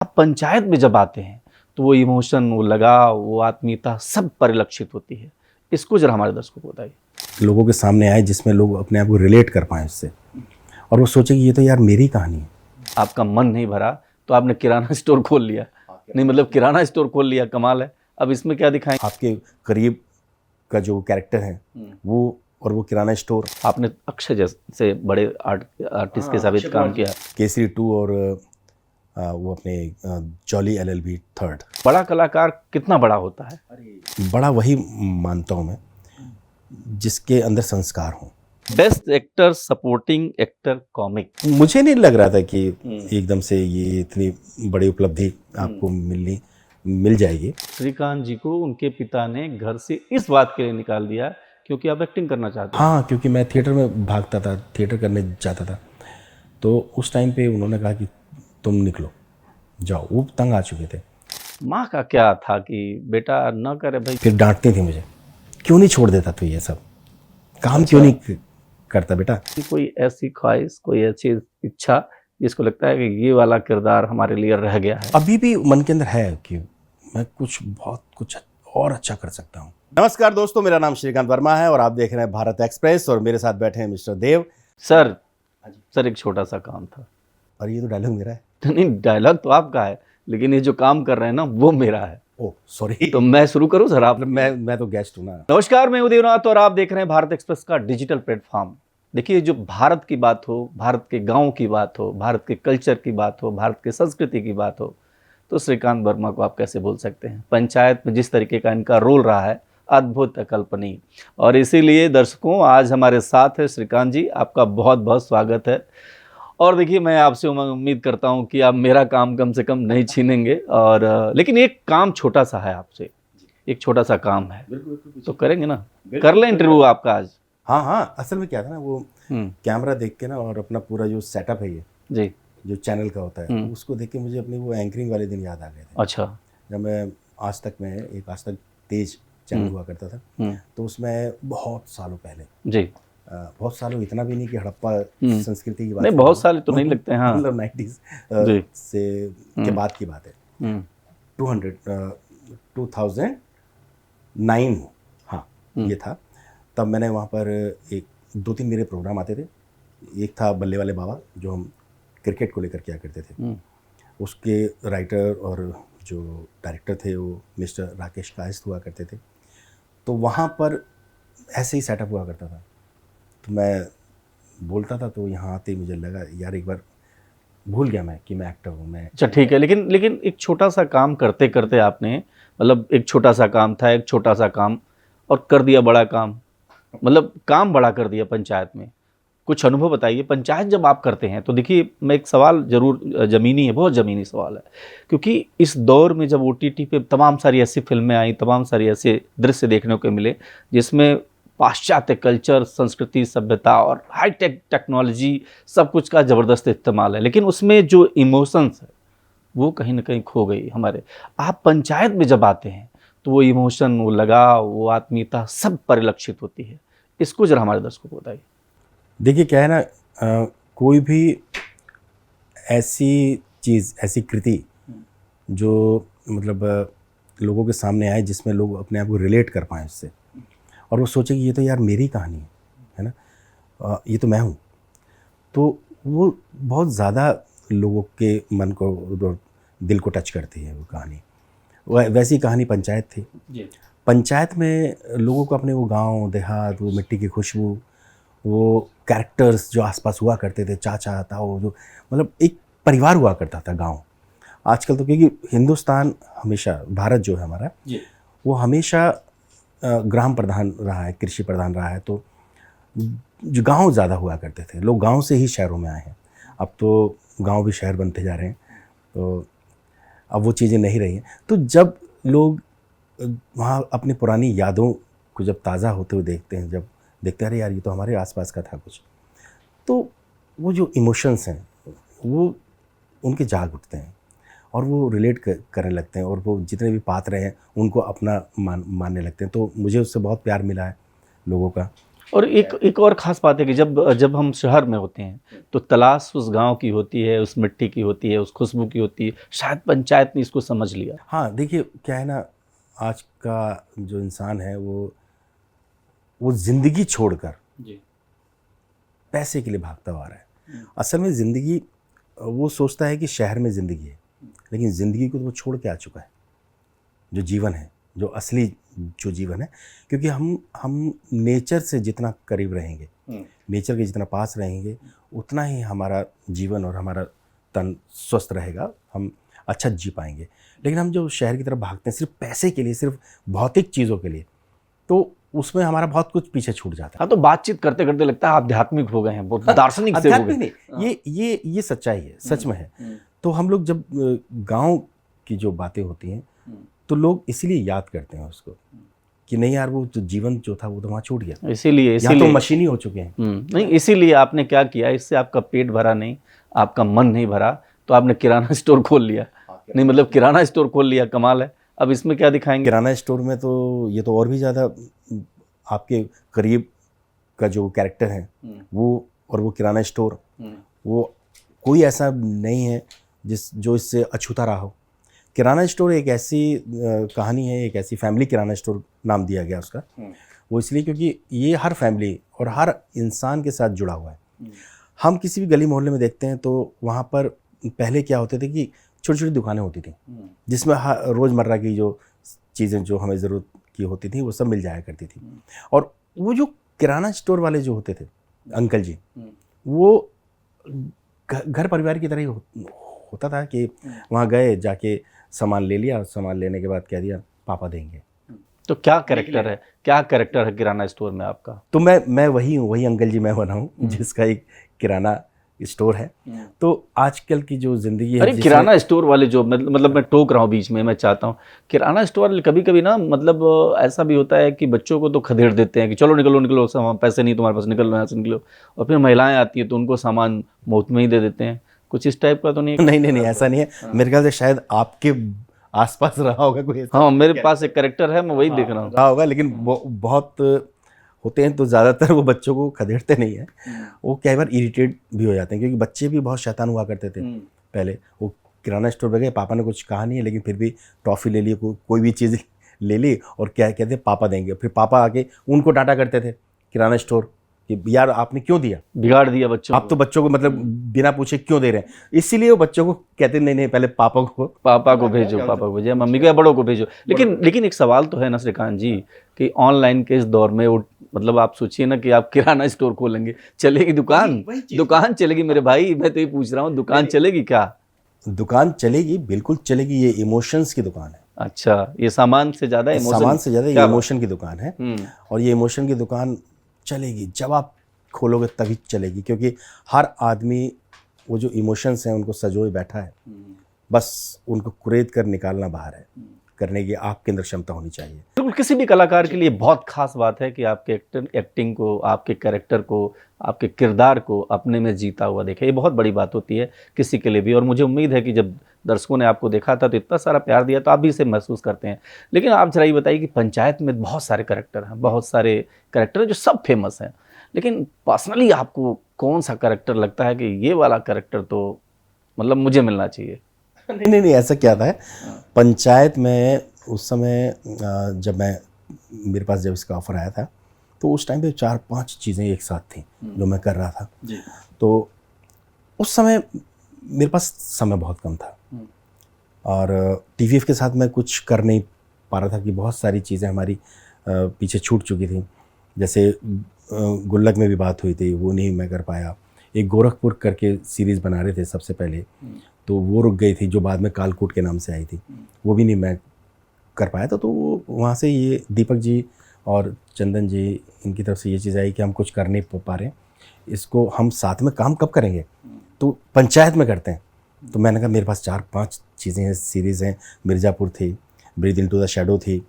आप पंचायत में जब आते हैं तो वो इमोशन, वो लगाव, वो आत्मीयता सब परिलक्षित होती है। इसको जरा हमारे दर्शकों को बताइए। लोगों के सामने आए जिसमें लोग अपने आप को रिलेट कर पाएँ उससे और वो सोचे कि ये तो यार मेरी कहानी है। आपका मन नहीं भरा तो आपने किराना स्टोर खोल लिया। नहीं मतलब किराना स्टोर खोल लिया, कमाल है। अब इसमें क्या दिखाएं? आपके करीब का जो कैरेक्टर है वो और वो किराना स्टोर। आपने अक्षय जैसे बड़े आर्टिस्ट के साथ भी काम किया। केसरी 2 और वो अपने जॉली LLB 3rd। बड़ा कलाकार कितना बड़ा होता है? बड़ा वही मानता हूँ मैं जिसके अंदर संस्कार हों। Best actor, supporting actor, comic. मुझे नहीं लग रहा था कि एकदम से ये इतनी बड़ी उपलब्धि आपको मिल जाएगी। श्रीकांत जी को उनके पिता ने घर से इस बात के लिए निकाल दिया क्योंकि आप एक्टिंग करना चाहते हैं। हाँ, क्योंकि मैं थिएटर में भागता था, थिएटर करने जाता था, तो उस टाइम पे उन्होंने कहा कि तुम निकलो, जाओ। वो तंग आ चुके थे। माँ का क्या था कि बेटा न करे भाई। फिर डांटती थी मुझे, क्यों नहीं छोड़ देता तू ये सब काम, क्यों नहीं करता बेटा। कोई ऐसी ख्वाहिश, कोई ऐसी इच्छा जिसको लगता है कि ये वाला किरदार हमारे लिए रह गया है? अभी भी मन के अंदर है कि मैं बहुत कुछ और अच्छा कर सकता हूँ। नमस्कार दोस्तों, मेरा नाम श्रीकांत वर्मा है और आप देख रहे हैं भारत एक्सप्रेस और मेरे साथ बैठे हैं मिस्टर देव। सर एक छोटा सा काम था। और ये तो डायलॉग मेरा है। नहीं, डायलॉग तो आपका है लेकिन ये जो काम कर रहे हैं ना वो मेरा है। Oh sorry. तो मैं शुरू करूं सर? आप मैं तो गेस्ट हूँ ना। नमस्कार, मैं उदयनाथ और आप देख रहे हैं भारत एक्सप्रेस का डिजिटल प्लेटफॉर्म। देखिए, जो भारत की बात हो, भारत के गांव की बात हो, भारत के कल्चर की बात हो, भारत की संस्कृति की बात हो, तो श्रीकांत वर्मा को आप कैसे भूल सकते हैं। पंचायत में जिस तरीके का इनका रोल रहा है, अद्भुत, अकल्पनीय। और इसीलिए दर्शकों, आज हमारे साथ है श्रीकांत जी। आपका बहुत बहुत स्वागत है। और देखिए, मैं आपसे उम्मीद करता हूं कि आप मेरा काम कम से कम नहीं छीनेंगे। और लेकिन एक काम छोटा सा है आपसे, एक छोटा सा काम है, तो करेंगे ना? कर लें इंटरव्यू आपका आज? हाँ, असल में क्या था ना, वो कैमरा देख के ना और अपना पूरा जो सेटअप है ये जी, जो चैनल का होता है उसको देख के मुझे अपने वो एंकरिंग वाले दिन याद आ गए थे। अच्छा। जब मैं आज तक में एक आज तक तेज चैनल हुआ करता था, तो उसमें बहुत सालों पहले, जी, बहुत सालों, इतना भी नहीं कि हड़प्पा संस्कृति की बात नहीं बहुत साल तो नहीं लगते हैं। हाँ, मतलब 90s जी, से के बाद की बात है। 2009, हाँ ये था। तब मैंने वहाँ पर एक 2-3 मेरे प्रोग्राम आते थे। एक था बल्ले वाले बाबा, जो हम क्रिकेट को लेकर किया करते थे। उसके राइटर और जो डायरेक्टर थे वो मिस्टर राकेश कायस्थ हुआ करते थे। तो वहाँ पर ऐसे ही सेटअप हुआ करता था, तो मैं बोलता था, तो यहाँ आते ही मुझे लगा यार एक बार भूल गया मैं कि मैं एक्टर हूँ। मैं अच्छा ठीक है। लेकिन एक छोटा सा काम करते करते आपने, मतलब एक छोटा सा काम था, एक छोटा सा काम और कर दिया बड़ा काम, मतलब काम बड़ा कर दिया पंचायत में। कुछ अनुभव बताइए। पंचायत जब आप करते हैं तो देखिए, मैं एक सवाल जरूर, ज़मीनी है, बहुत ज़मीनी सवाल है, क्योंकि इस दौर में जब OTT पे तमाम सारी ऐसी फिल्में आई, तमाम सारी ऐसे दृश्य देखने को मिले जिसमें पाश्चात्य कल्चर, संस्कृति, सभ्यता और हाईटेक टेक्नोलॉजी सब कुछ का ज़बरदस्त इस्तेमाल है, लेकिन उसमें जो इमोशंस है वो कहीं ना कहीं खो गई हमारे। आप पंचायत में जब आते हैं तो वो इमोशन, वो लगाव, वो आत्मीयता सब परिलक्षित होती है। इसको जरा हमारे दर्शकों को बताइए। देखिए क्या है ना, कोई भी ऐसी चीज़, ऐसी कृति जो मतलब लोगों के सामने आए जिसमें लोग अपने आप को रिलेट कर पाएँ उससे और वो सोचे कि ये तो यार मेरी कहानी है ना, ये तो मैं हूँ, तो वो बहुत ज़्यादा लोगों के मन को और दिल को टच करती है वो कहानी। वैसी कहानी पंचायत थी। पंचायत में लोगों को अपने वो गांव देहात, वो मिट्टी की खुशबू, वो कैरेक्टर्स जो आसपास हुआ करते थे, चाचा ताऊ, जो मतलब एक परिवार हुआ करता था गांव। आजकल तो क्योंकि हिंदुस्तान हमेशा, भारत जो है हमारा, वो हमेशा ग्राम प्रधान रहा है, कृषि प्रधान रहा है, तो जो गांव ज़्यादा हुआ करते थे, लोग गांव से ही शहरों में आए हैं। अब तो गांव भी शहर बनते जा रहे हैं, तो अब वो चीज़ें नहीं रही हैं। तो जब लोग वहाँ अपनी पुरानी यादों को जब ताज़ा होते हुए देखते हैं, जब देखते हैं अरे यार ये तो हमारे आसपास का था कुछ, तो वो जो इमोशंस हैं वो उनके जाग उठते हैं और वो रिलेट करने लगते हैं और वो जितने भी पात्र हैं उनको अपना मानने लगते हैं। तो मुझे उससे बहुत प्यार मिला है लोगों का। और एक और ख़ास बात है कि जब हम शहर में होते हैं तो तलाश उस गांव की होती है, उस मिट्टी की होती है, उस खुशबू की होती है। शायद पंचायत ने इसको समझ लिया। हाँ, देखिए क्या है ना, आज का जो इंसान है वो ज़िंदगी छोड़कर जी। पैसे के लिए भागता हुआ आ रहा है। असल में ज़िंदगी, वो सोचता है कि शहर में ज़िंदगी है, लेकिन ज़िंदगी को तो वो छोड़ के आ चुका है। जो जीवन है, जो असली जो जीवन है, क्योंकि हम नेचर से जितना करीब रहेंगे, नेचर के जितना पास रहेंगे, उतना ही हमारा जीवन और हमारा तन स्वस्थ रहेगा, हम अच्छा जी पाएंगे। लेकिन हम जो शहर की तरफ भागते हैं सिर्फ पैसे के लिए, सिर्फ भौतिक चीज़ों के लिए, तो उसमें हमारा बहुत कुछ पीछे छूट जाता है। हाँ, तो बातचीत करते करते लगता है आध्यात्मिक हो गए हैं, बहुत दार्शनिक से हो आध्यात्मिक गए। नहीं, ये सच्चाई है, सच में है। तो हम लोग जब गांव की जो बातें होती हैं, तो लोग इसीलिए याद करते हैं उसको कि नहीं यार, वो जो जीवन जो था वो तो वहाँ छूट गया, इसीलिए या तो मशीनी हो चुके हैं। नहीं, इसीलिए आपने क्या किया, इससे आपका पेट भरा नहीं, आपका मन नहीं भरा, तो आपने किराना स्टोर खोल लिया। नहीं मतलब किराना स्टोर खोल लिया, कमाल है। अब इसमें क्या दिखाएंगे? किराना स्टोर में तो ये तो और भी ज़्यादा आपके करीब का जो कैरेक्टर है वो, और वो किराना स्टोर, वो कोई ऐसा नहीं है जो इससे अछूता रहा हो। किराना स्टोर एक ऐसी कहानी है, एक ऐसी फैमिली किराना स्टोर नाम दिया गया उसका, वो इसलिए क्योंकि ये हर फैमिली और हर इंसान के साथ जुड़ा हुआ है। हम किसी भी गली मोहल्ले में देखते हैं तो वहाँ पर पहले क्या होते थे कि छोटी छोटी दुकानें होती थी, जिसमें रोज़मर्रा की जो चीज़ें जो हमें ज़रूरत की होती थी वो सब मिल जाया करती थी। और वो जो किराना स्टोर वाले जो होते थे अंकल जी, वो घर परिवार की तरह ही होता था कि वहाँ गए, जाके सामान ले लिया, सामान लेने के बाद कह दिया पापा देंगे। तो क्या कैरेक्टर है किराना स्टोर में आपका? तो मैं वही अंकल जी मैं बना हूँ जिसका एक किराना स्टोर है। तो आजकल की जो ज़िंदगी है, अरे किराना स्टोर वाले जो मतलब मैं टोक रहा हूँ बीच में, मैं चाहता हूँ, किराना स्टोर वाले कभी कभी ना मतलब ऐसा भी होता है कि बच्चों को तो खदेड़ देते हैं कि चलो निकलो निकलो, सामान पैसे नहीं तुम्हारे पास, निकलो यहाँ से निकलो। और फिर महिलाएं आती हैं तो उनको सामान मुफ्त में ही दे देते हैं। कुछ इस टाइप का तो नहीं? नहीं, ऐसा नहीं है। मेरे ख्याल से शायद आपके आसपास रहा होगा कोई ऐसा। हाँ, मेरे पास एक कैरेक्टर है, मैं वही देख रहा हूँ। रहा होगा, लेकिन बहुत होते हैं तो ज़्यादातर वो बच्चों को खदेड़ते नहीं है, वो कई बार इरिटेट भी हो जाते हैं, क्योंकि बच्चे भी बहुत शैतान हुआ करते थे पहले। वो किराना स्टोर पे गए, पापा ने कुछ कहा नहीं है, लेकिन फिर भी टॉफ़ी ले ली, कोई भी चीज़ ले ली, और क्या कहते पापा देंगे। फिर पापा आके उनको डांटा करते थे किराना स्टोर कि यार आपने क्यों दिया, बिगाड़ दिया बच्चों आप तो बच्चों को मतलब बिना पूछे क्यों दे रहे हैं। इसीलिए वो बच्चों को कहते नहीं पहले पापा को भेजो, मम्मी को या बड़ों को भेजो। लेकिन एक सवाल तो है ना श्रीकांत जी, कि ऑनलाइन के इस दौर में वो मतलब आप सोचिए ना कि आप किराना स्टोर खोलेंगे, चलेगी दुकान चलेगी मेरे भाई? मैं तो ये पूछ रहा हूँ, दुकान चलेगी क्या? दुकान चलेगी, बिल्कुल चलेगी। ये इमोशंस की दुकान है। अच्छा, ये सामान से ज़्यादा ये इमोशन की दुकान है। और ये इमोशन की दुकान चलेगी, जब आप खोलोगे तभी चलेगी, क्योंकि हर आदमी वो जो इमोशंस हैं उनको सजोए बैठा है, बस उनको कुरेद कर निकालना बाहर है, करने की आपके अंदर क्षमता होनी चाहिए। बिल्कुल, किसी भी कलाकार के लिए बहुत खास बात है कि आपके एक्टिंग को, आपके कैरेक्टर को, आपके किरदार को अपने में जीता हुआ देखे। ये बहुत बड़ी बात होती है किसी के लिए भी। और मुझे उम्मीद है कि जब दर्शकों ने आपको देखा था तो इतना सारा प्यार दिया, तो आप भी इसे महसूस करते हैं। लेकिन आप जरा ये बताइए कि पंचायत में बहुत सारे कैरेक्टर हैं, बहुत सारे कैरेक्टर हैं जो सब फेमस हैं, लेकिन पर्सनली आपको कौन सा कैरेक्टर लगता है कि ये वाला कैरेक्टर तो मतलब मुझे मिलना चाहिए? नहीं, ऐसा क्या था। पंचायत में उस समय जब मेरे पास जब इसका ऑफर आया था, तो उस टाइम पे 4-5 चीज़ें एक साथ थी जो मैं कर रहा था। तो उस समय मेरे पास समय बहुत कम था, और टीवीएफ के साथ मैं कुछ कर नहीं पा रहा था कि बहुत सारी चीज़ें हमारी पीछे छूट चुकी थी। जैसे गुल्लक में भी बात हुई थी, वो नहीं मैं कर पाया। एक गोरखपुर करके सीरीज़ बना रहे थे सबसे पहले, तो वो रुक गई थी, जो बाद में कालकूट के नाम से आई थी, वो भी नहीं मैं कर पाया था। तो वहाँ से ये दीपक जी और चंदन जी, इनकी तरफ से ये चीज़ आई कि हम कुछ कर नहीं पा रहे, इसको हम साथ में काम कब करेंगे, तो पंचायत में करते हैं। तो मैंने कहा मेरे पास 4-5 चीज़ें हैं, सीरीज़ हैं। मिर्ज़ापुर थी, ब्रीथ इनटू द शैडो थी,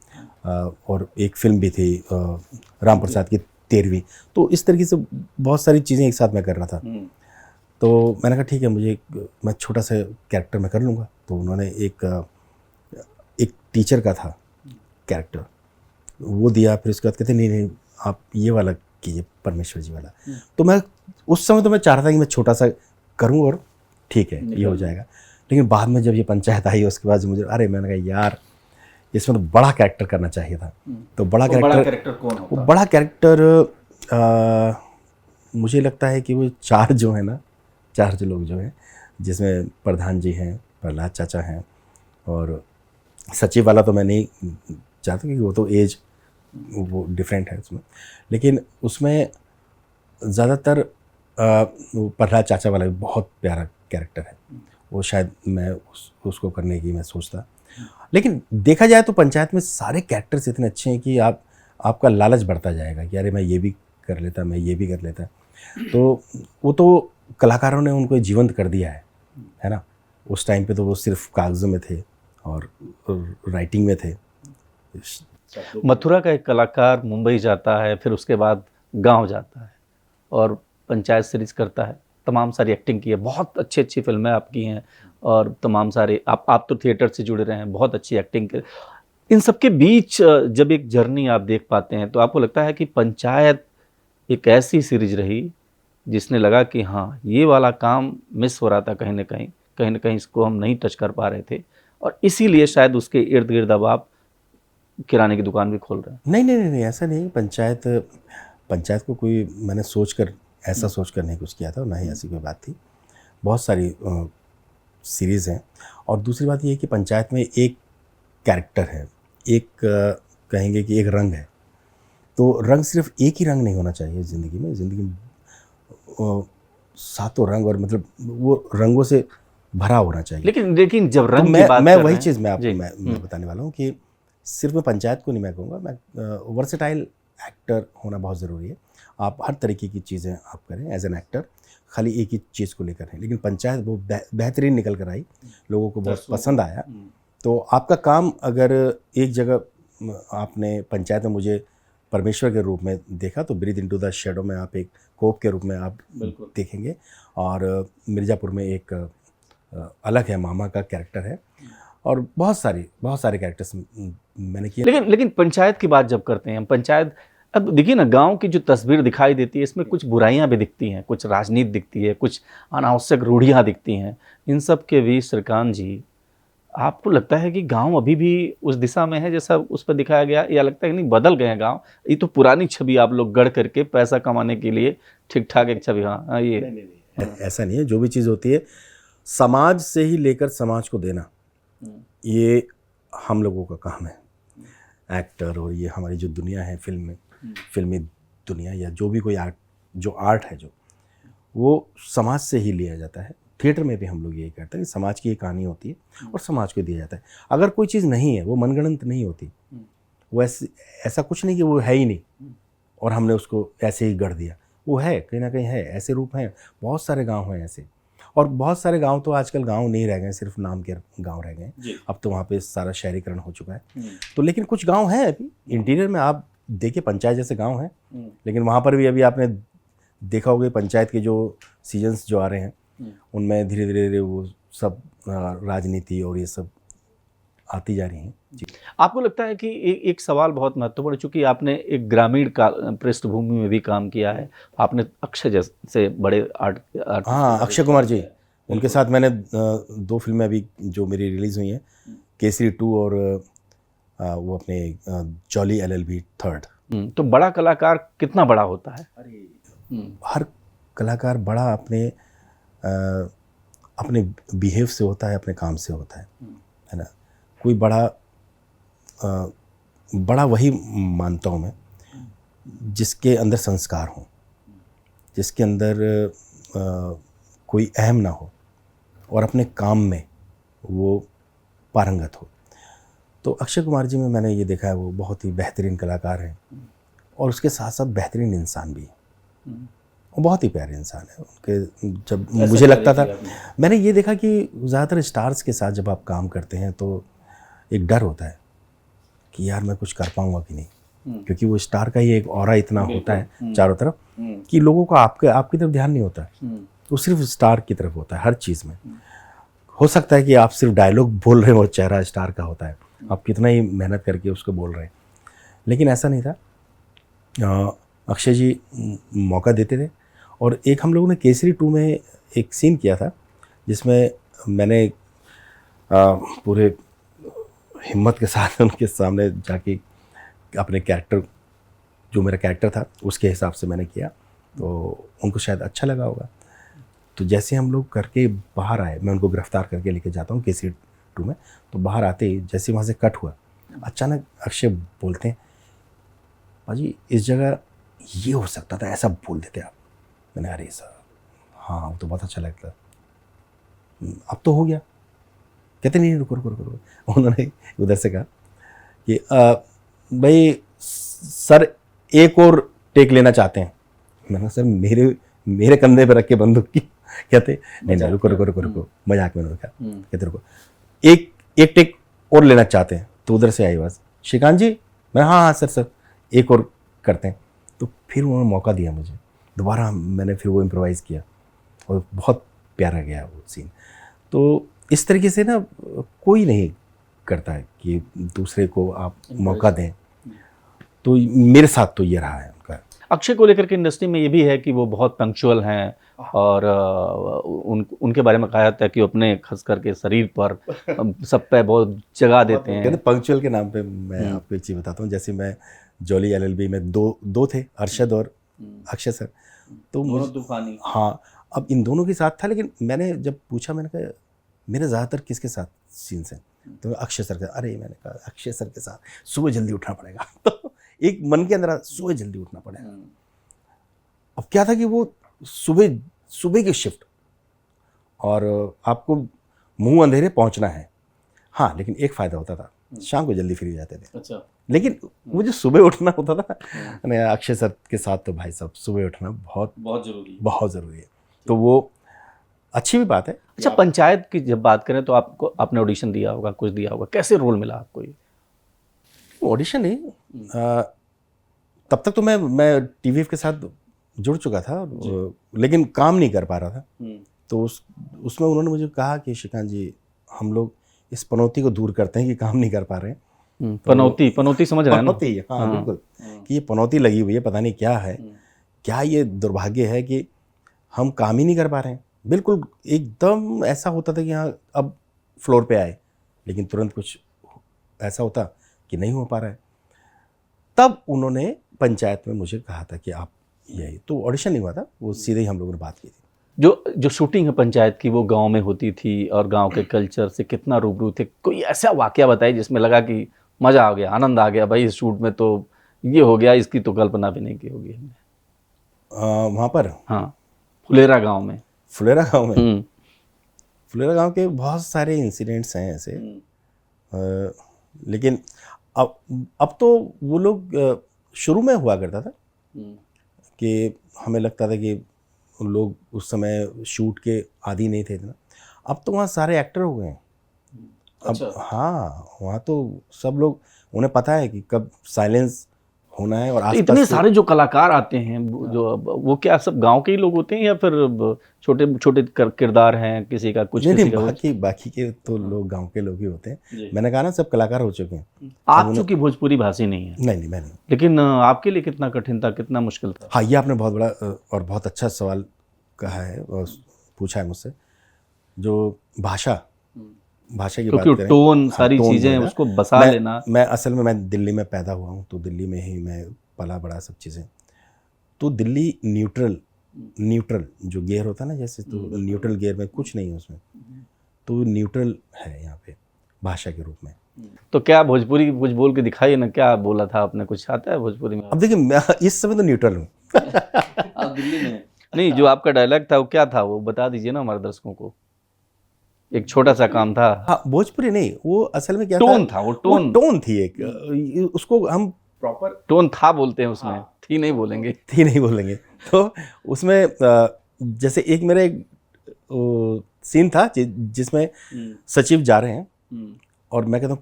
और एक फिल्म भी थी राम प्रसाद की 13वीं। तो इस तरीके से बहुत सारी चीज़ें एक साथ मैं कर रहा था। तो मैंने कहा ठीक है, मैं छोटा सा कैरेक्टर मैं कर लूँगा। तो उन्होंने एक टीचर का था कैरेक्टर, वो दिया। फिर उसके बाद कहते नहीं आप ये वाला कीजिए परमेश्वर जी वाला। तो मैं उस समय तो मैं चाह रहा था कि मैं छोटा सा करूं और ठीक है ये हो जाएगा, लेकिन बाद में जब ये पंचायत आई उसके बाद मुझे मैंने कहा यार इसमें तो बड़ा कैरेक्टर करना चाहिए था। तो बड़ा कैरेक्टर कौन होता? वो बड़ा कैरेक्टर मुझे लगता है कि वो चार जो लोग जो हैं, जिसमें प्रधान जी हैं, प्रहलाद चाचा हैं, और सचिव वाला तो मैं नहीं चाहता क्योंकि वो तो एज वो डिफरेंट है उसमें, लेकिन उसमें ज़्यादातर वो प्रहलाद चाचा वाला भी बहुत प्यारा कैरेक्टर है। वो शायद मैं उसको करने की मैं सोचता, लेकिन देखा जाए तो पंचायत में सारे कैरेक्टर्स इतने अच्छे हैं कि आपका लालच बढ़ता जाएगा कि अरे मैं ये भी कर लेता, मैं ये भी कर लेता। तो वो तो कलाकारों ने उनको जीवंत कर दिया है ना। उस टाइम पे तो वो सिर्फ कागज़ों में थे और राइटिंग में थे। मथुरा का एक कलाकार मुंबई जाता है, फिर उसके बाद गांव जाता है और पंचायत सीरीज करता है, तमाम सारी एक्टिंग की है, बहुत अच्छी अच्छी फिल्में आपकी हैं और तमाम सारे आप तो थिएटर से जुड़े रहे हैं, बहुत अच्छी एक्टिंग कर। इन सब के बीच जब एक जर्नी आप देख पाते हैं तो आपको लगता है कि पंचायत एक ऐसी सीरीज रही जिसने लगा कि हाँ ये वाला काम मिस हो रहा था, कहीं ना कहीं इसको हम नहीं टच कर पा रहे थे, और इसीलिए शायद उसके इर्द गिर्द अब आप किराने की दुकान भी खोल रहे हैं? नहीं, ऐसा नहीं। पंचायत को कोई मैंने ऐसा सोचकर नहीं कुछ किया था, ना ही ऐसी कोई बात थी। बहुत सारी सीरीज़ हैं, और दूसरी बात ये है कि पंचायत में एक कैरेक्टर है, एक कहेंगे कि एक रंग है। तो रंग सिर्फ एक ही रंग नहीं होना चाहिए ज़िंदगी में सातों रंग, और मतलब वो रंगों से भरा होना चाहिए। लेकिन जब रंग तो की बात मैं कर वही रहे चीज़ हैं, मैं बताने वाला हूँ कि सिर्फ मैं पंचायत को नहीं मैं कहूँगा, मैं वर्सेटाइल एक्टर होना बहुत ज़रूरी है। आप हर तरीके की चीज़ें आप करें एज एन एक्टर, खाली एक ही चीज़ को लेकर है। लेकिन पंचायत वो बेहतरीन निकल कर आई, लोगों को बहुत पसंद आया। तो आपका काम अगर एक जगह आपने पंचायत में मुझे परमेश्वर के रूप में देखा, तो ब्रीथ इनटू द शैडो में आप एक कोप के रूप में आप देखेंगे, और मिर्ज़ापुर में एक अलग है मामा का कैरेक्टर है, और बहुत सारे कैरेक्टर्स मैंने किए। लेकिन पंचायत की बात जब करते हैं हम, पंचायत अब देखिए ना, गांव की जो तस्वीर दिखाई देती है इसमें कुछ बुराइयां भी दिखती हैं, कुछ राजनीति दिखती है, कुछ अनावश्यक रूढ़ियां दिखती हैं। इन सब के बीच श्रीकांत जी, आपको लगता है कि गांव अभी भी उस दिशा में है जैसा उस पर दिखाया गया, या लगता है कि नहीं बदल गए हैं गांव? ये तो पुरानी छवि आप लोग गढ़ करके पैसा कमाने के लिए ठीक ठाक एक छवि, हाँ ये नहीं, ऐसा नहीं है। जो भी चीज़ होती है समाज से ही लेकर समाज को देना, ये हम लोगों का काम है, एक्टर। और ये हमारी जो दुनिया है फिल्मी दुनिया, या जो भी कोई आर्ट है जो वो समाज से ही लिया जाता है। थिएटर में भी हम लोग यही करते हैं कि समाज की एक कहानी होती है और समाज को दिया जाता है। अगर कोई चीज़ नहीं है वो मनगढ़ंत नहीं होती, वो ऐसा कुछ नहीं कि वो है ही नहीं और हमने उसको ऐसे ही गढ़ दिया। वो है, कहीं ना कहीं है। ऐसे रूप हैं, बहुत सारे गांव हैं ऐसे, और बहुत सारे गांव तो आजकल गांव नहीं रह गए, सिर्फ नाम के गांव रह गए। अब तो वहाँ पे सारा शहरीकरण हो चुका है। तो लेकिन कुछ गांव हैं अभी इंटीरियर में, आप देखिए पंचायत जैसे गांव हैं, लेकिन वहाँ पर भी अभी आपने देखा होगा पंचायत के जो सीजन्स जो आ रहे हैं उनमें धीरे धीरे वो सब राजनीति और ये सब आती जा रही हैं। जी। आपको लगता है कि एक सवाल बहुत महत्वपूर्ण, चूंकि आपने एक ग्रामीण का पृष्ठभूमि में भी काम किया है, आपने अक्षय जैसे बड़े आर्ट हाँ, अक्षय कुमार जी, उनके साथ मैंने 2 फिल्में अभी जो मेरी रिलीज़ हुई हैं, केसरी 2 और वो अपने जॉली LLB 3rd। तो बड़ा कलाकार कितना बड़ा होता है? हर कलाकार बड़ा अपने बिहेव से होता है, अपने काम से होता है ना। कोई बड़ा वही मानता हूँ मैं जिसके अंदर संस्कार हो, जिसके अंदर कोई अहम ना हो और अपने काम में वो पारंगत हो। तो अक्षय कुमार जी में मैंने ये देखा है, वो बहुत ही बेहतरीन कलाकार हैं और उसके साथ साथ बेहतरीन इंसान भी हैं। वो बहुत ही प्यारे इंसान है। उनके जब मुझे लगता था, मैंने ये देखा कि ज़्यादातर स्टार्स के साथ जब आप काम करते हैं तो एक डर होता है कि यार मैं कुछ कर पाऊंगा कि नहीं, क्योंकि वो स्टार का ही एक ऑरा इतना होता है चारों तरफ कि लोगों को आपकी तरफ ध्यान नहीं होता है, वो सिर्फ स्टार की तरफ होता है हर चीज़ में। हो सकता है कि आप सिर्फ डायलॉग बोल रहे हो और चेहरा स्टार का होता है, आप कितना ही मेहनत करके उसको बोल रहे हैं, लेकिन ऐसा नहीं था। अक्षय जी मौका देते थे। और एक हम लोगों ने केसरी 2 में एक सीन किया था जिसमें मैंने पूरे हिम्मत के साथ उनके सामने जाके अपने कैरेक्टर, जो मेरा कैरेक्टर था उसके हिसाब से मैंने किया, तो उनको शायद अच्छा लगा होगा। तो जैसे हम लोग करके बाहर आए, मैं उनको गिरफ्तार करके लेके जाता हूँ केसरी 2 में, तो बाहर आते ही जैसे वहाँ से कट हुआ, अचानक अक्षय बोलते हैं, भाजी इस जगह ये हो सकता था, ऐसा बोल देते आप। मैंने अरे सर हाँ वो तो बहुत अच्छा लगता, अब तो हो गया। कहते नहीं रुको रुको रुको रुको। उन्होंने उधर से कहा कि भाई सर एक और टेक लेना चाहते हैं। मैंने कहा सर मेरे कंधे पे रख के बंदूक की। कहते नहीं रुको रुको रुको रुको, मजाक में रखा। कहते रुको एक टेक और लेना चाहते हैं। तो उधर से आई आवाज़, श्रीकांत जी। मैं हाँ सर एक और करते हैं। तो फिर उन्होंने मौका दिया मुझे, दोबारा मैंने फिर वो इम्प्रोवाइज़ किया और बहुत प्यारा गया वो सीन। तो इस तरीके से ना कोई नहीं करता है कि दूसरे को आप मौका दें, तो मेरे साथ तो ये रहा है उनका। अक्षय को लेकर के इंडस्ट्री में ये भी है कि वो बहुत पंक्चुअल हैं और उनके बारे में कहा जाता है कि वो अपने खास करके शरीर पर सब पे बहुत जगह देते हैं। पंक्चुअल के नाम पे मैं आपको एक चीज़ बताता हूँ। जैसे मैं जॉली LLB में दो थे, अरशद और अक्षय सर, तो दोनों तूफानी। हाँ, अब इन दोनों के साथ था, लेकिन मैंने जब पूछा, मैंने कहा मेरे ज़्यादातर किसके साथ सीन्स हैं, तो अक्षय सर के। अरे मैंने कहा अक्षय सर के साथ सुबह जल्दी उठना पड़ेगा। तो एक मन के अंदर सुबह जल्दी उठना पड़ेगा। अब क्या था कि वो सुबह की शिफ्ट और आपको मुंह अंधेरे पहुंचना है। हाँ, लेकिन एक फ़ायदा होता था, शाम को जल्दी फ्री हो जाते थे। अच्छा। लेकिन वो जो सुबह उठना होता था ना, अक्षय सर के साथ तो भाई साहब सुबह उठना बहुत ज़रूरी है। तो वो अच्छी भी बात है। अच्छा, पंचायत की जब बात करें तो आपने ऑडिशन दिया होगा, कुछ दिया होगा, कैसे रोल मिला आपको ये? ऑडिशन नहीं, तब तक तो मैं TVF के साथ जुड़ चुका था, लेकिन काम नहीं कर पा रहा था। तो उसमें उन्होंने मुझे कहा कि श्रीकांत जी, हम लोग इस पनौती को दूर करते हैं कि काम नहीं कर पा रहे हैं। पनौती समझ रहे हैं ना? पनौती, हाँ बिल्कुल, कि ये पनौती लगी हुई है, पता नहीं क्या है, क्या ये दुर्भाग्य है कि हम काम ही नहीं कर पा रहे हैं। बिल्कुल एकदम ऐसा होता था कि हाँ अब फ्लोर पे आए, लेकिन तुरंत कुछ ऐसा होता कि नहीं हो पा रहा है। तब उन्होंने पंचायत में मुझे कहा था कि आप यही, तो ऑडिशन नहीं हुआ था, वो सीधे ही हम लोगों ने बात की थी। जो शूटिंग है पंचायत की, वो गांव में होती थी और गांव के कल्चर से कितना रूबरू थे? कोई ऐसा वाकया बताइए जिसमें लगा कि मज़ा आ गया, आनंद आ गया, भाई इस शूट में तो ये हो गया, इसकी तो कल्पना भी नहीं की होगी हमने। वहाँ पर हाँ, फुलेरा गांव में। फुलेरा गांव के बहुत सारे इंसिडेंट्स हैं ऐसे, लेकिन अब तो वो लोग, शुरू में हुआ करता था कि हमें लगता था कि लोग उस समय शूट के आदी नहीं थे इतना। अब तो वहाँ सारे एक्टर हो गए हैं। अच्छा। अब हाँ, वहाँ तो सब लोग, उन्हें पता है कि कब साइलेंस होना है। और इतने सारे जो कलाकार आते हैं, वो क्या सब गांव के ही लोग होते हैं या फिर छोटे छोटे किरदार हैं किसी का, कुछ किसी का? बाकी के तो लोग गांव के लोग ही होते हैं। मैंने कहा ना, सब कलाकार हो चुके हैं। आप चूंकि भोजपुरी भाषी नहीं है। नहीं, मैं नहीं। लेकिन आपके लिए कितना कठिन था, कितना मुश्किल था? हाँ, ये आपने बहुत बड़ा और बहुत अच्छा सवाल कहा है और पूछा है मुझसे। जो भाषा की बात करें, टोन, सारी चीजें उसको बसा लेना। मैं असल में मैं दिल्ली में पैदा हुआ हूँ, तो दिल्ली में ही मैं पला बड़ा सब चीज़ें। तो दिल्ली न्यूट्रल जो गियर होता है ना, जैसे, तो न्यूट्रल गियर में कुछ नहीं है उसमें, तो न्यूट्रल है यहाँ पे भाषा के रूप में। तो क्या भोजपुरी कुछ बोल के दिखाइए ना, क्या बोला था आपने, कुछ आता है भोजपुरी में? अब देखिए, मैं इस समय तो न्यूट्रल हूँ। आप दिल्ली में नहीं, जो आपका डायलॉग था वो क्या था, वो बता दीजिए ना हमारे दर्शकों को। एक छोटा सा काम था। हाँ, भोजपुरी नहीं, वो असल में क्या टोन था, वो टोन थी एक, उसको हम प्रॉपर टोन था बोलते हैं उसमें। हाँ। थी नहीं बोलेंगे। तो उसमें जैसे एक मेरा एक सीन था जिसमें सचिव जा रहे हैं और मैं कहता हूँ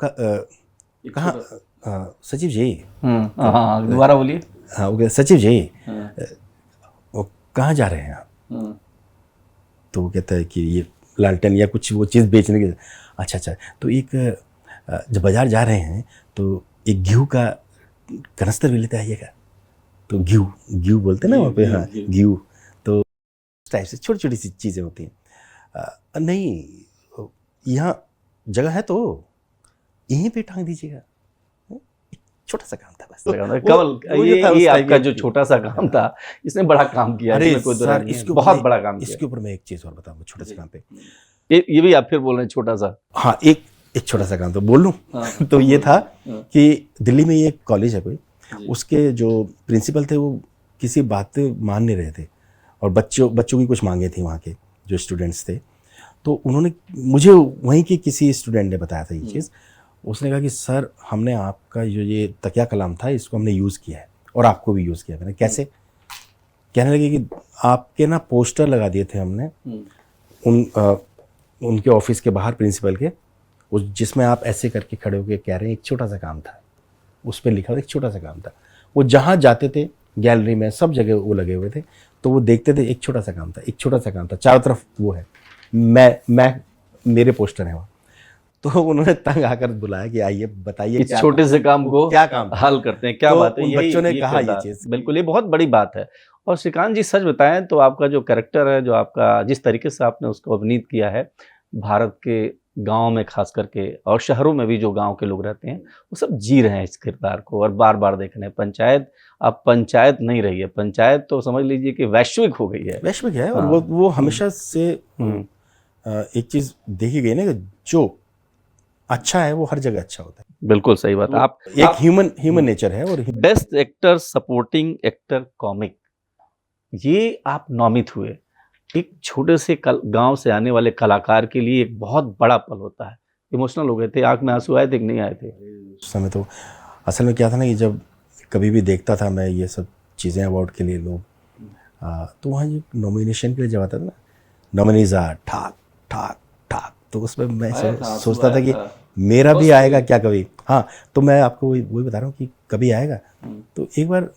कहाँ सचिव जी, दोबारा बोलिए। हाँ, वो सचिव जी, वो कहाँ जा रहे हैं आप? तो वो कहता है कि ये लालटेन या कुछ वो चीज़ बेचने के। अच्छा, तो एक जब बाज़ार जा रहे हैं तो एक घी का कनस्तर भी लेते आइएगा। तो घी घी बोलते हैं ना वहाँ पे, हाँ घी। घी। तो इस टाइप से छोटी छोटी सी चीज़ें होती हैं। नहीं, यहाँ जगह है तो यहीं पे टांग दीजिएगा। छोटा सा काम था बस। कमल, वो जो था ये उस टाइम आपका की- जो छोटा सा काम था, इसने बड़ा काम किया, अरे इसमें कोई दो राय सर, नहीं है, इसके ऊपर बहुत मैं- बड़ा काम किया। इसके ऊपर मैं एक चीज़ और बताऊंगा छोटे से जी। काम पे। ये भी आप फिर बोल रहे हैं छोटा सा। हाँ, एक छोटा सा काम तो बोल लूँ। हाँ, तो ये था हाँ, कि दिल्ली में ये एक कॉलेज है कोई, जी। उसके जो प्रिंसिपल थे वो किसी बात मान नहीं रहे थे, और बच्चों की कुछ मांगे थी वहाँ के जो स्टूडेंट्स थे। तो उन्होंने मुझे वहीं के किसी स्टूडेंट ने बताया था ये चीज़। उसने कहा कि सर, हमने आपका जो ये तकिया कलाम था इसको हमने यूज़ किया है और आपको भी यूज़ किया। मैंने कैसे? कहने लगे कि आपके ना पोस्टर लगा दिए थे हमने उनके ऑफिस के बाहर, प्रिंसिपल के, उस जिसमें आप ऐसे करके खड़े होकर कह रहे हैं एक छोटा सा काम था, उस पर लिखा हुआ एक छोटा सा काम था। वो जहाँ जाते थे, गैलरी में, सब जगह वो लगे हुए थे, तो वो देखते थे एक छोटा सा काम था, एक छोटा सा काम था, चारों तरफ वो है, मैं मेरे पोस्टर हैं वहाँ। तो उन्होंने तंग आकर बुलाया कि आइए बताइए इस छोटे से काम को क्या काम था? हल करते हैं, क्या तो बात है। उन बच्चों ने कहा ये किरदार, चीज़। बिल्कुल ये बहुत बड़ी बात है। और श्रीकांत जी, सच बताएं तो आपका जो कैरेक्टर है, जो आपका जिस तरीके से आपने उसको अभिनीत किया है, भारत के गांव में खास करके, और शहरों में भी जो गांव के लोग रहते हैं, वो सब जी रहे हैं इस किरदार को और बार बार देख रहे हैं। पंचायत अब पंचायत नहीं रही है, पंचायत तो समझ लीजिए कि वैश्विक हो गई है। वैश्विक है। और हाँ। वो हमेशा से एक चीज़ देखी गई ना कि जो अच्छा है वो हर जगह अच्छा होता है। बिल्कुल सही बात है। आप एक ह्यूमन नेचर है। और best actor, supporting actor, comic, ये आप नामित हुए। एक छोटे से गांव से आने वाले कलाकार के लिए एक बहुत बड़ा पल होता है। इमोशनल हो गए थे, आंख में आंसू आए थे कि नहीं आए थे? उस समय तो असल में क्या था ना कि जब कभी भी देखता था मैं ये सब चीज़ें अवार्ड के लिए लोग, तो वहाँ ये नॉमिनेशन के लिए जब आता था ना, नॉमिनीज आ ठाक ठाक ठाक, तो उसमें मैं सोचता था कि मेरा भी आएगा क्या कभी। हाँ, तो मैं आपको वही बता रहा हूँ कि कभी आएगा। तो एक बार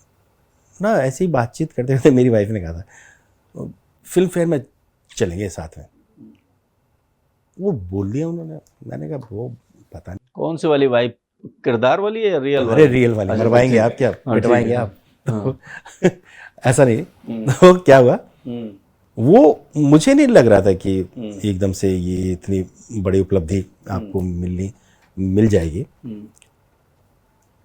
ना ऐसे ही बातचीत करते करते मेरी वाइफ ने कहा था फिल्म फेयर में चलेंगे साथ में। वो बोल दिया उन्होंने। मैंने कहा वो पता नहीं कौन सी वाली वाइफ, किरदार वाली है या रियल वाली? अरे रियल वाली, मरवाएंगे आप क्या, पिटवाएंगे आप। हाँ। ऐसा नहीं। तो क्या हुआ, वो मुझे नहीं लग रहा था कि एकदम से ये इतनी बड़ी उपलब्धि आपको मिल जाएगी।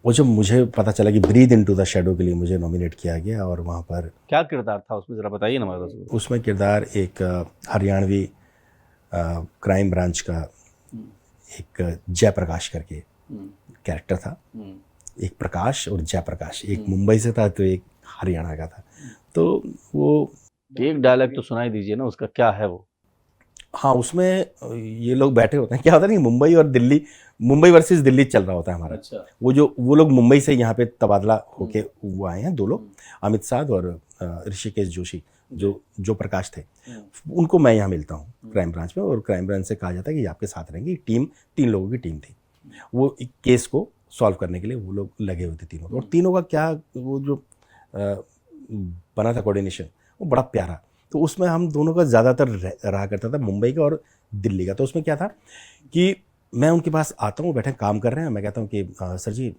वो जब मुझे पता चला कि ब्रीथ इनटू द शैडो के लिए मुझे नॉमिनेट किया गया, और वहाँ पर क्या किरदार था उसमें, जरा बताइए ना हमारे को। उसमें किरदार एक हरियाणवी क्राइम ब्रांच का एक जयप्रकाश करके कैरेक्टर था। एक प्रकाश और जयप्रकाश, एक मुंबई से था तो एक हरियाणा का था। तो वो एक डायलॉग तो सुनाई दीजिए ना उसका, क्या है वो? हाँ, उसमें ये लोग बैठे होते हैं, क्या होता है ना कि मुंबई और दिल्ली, मुंबई वर्सेस दिल्ली चल रहा होता है हमारा। अच्छा। वो लोग मुंबई से यहाँ पे तबादला होके वो आए हैं, दो लोग, अमित साध और ऋषिकेश जोशी, जो प्रकाश थे। उनको मैं यहाँ मिलता हूँ क्राइम ब्रांच में, और क्राइम ब्रांच से कहा जाता है कि आपके साथ रहेंगे। टीम 3 लोगों की टीम थी। वो एक केस को सॉल्व करने के लिए वो लोग लगे हुए थे तीनों। और तीनों का क्या वो जो बना था कोऑर्डिनेशन, वो बड़ा प्यारा। तो उसमें हम दोनों का ज़्यादातर रहा करता था, मुंबई का और दिल्ली का। तो उसमें क्या था कि मैं उनके पास आता हूँ, बैठे काम कर रहे हैं, मैं कहता हूँ कि सर जी